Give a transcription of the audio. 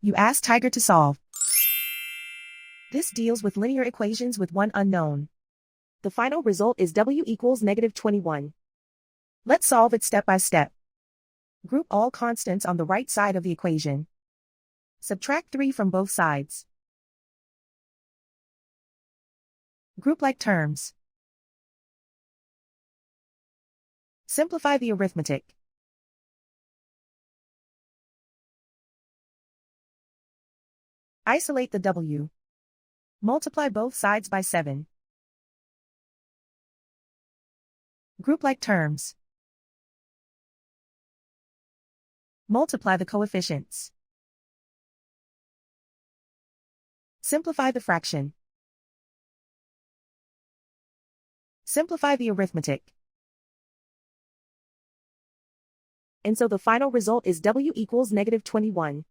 You ask Tiger to solve. This deals with linear equations with one unknown. The final result is w equals -21. Let's solve it step by step. Group all constants on the right side of the equation. Subtract 3 from both sides. Group like terms. Simplify the arithmetic. Isolate the w. Multiply both sides by 7. Group like terms. Multiply the coefficients. Simplify the fraction. Simplify the arithmetic. And so the final result is w equals -21.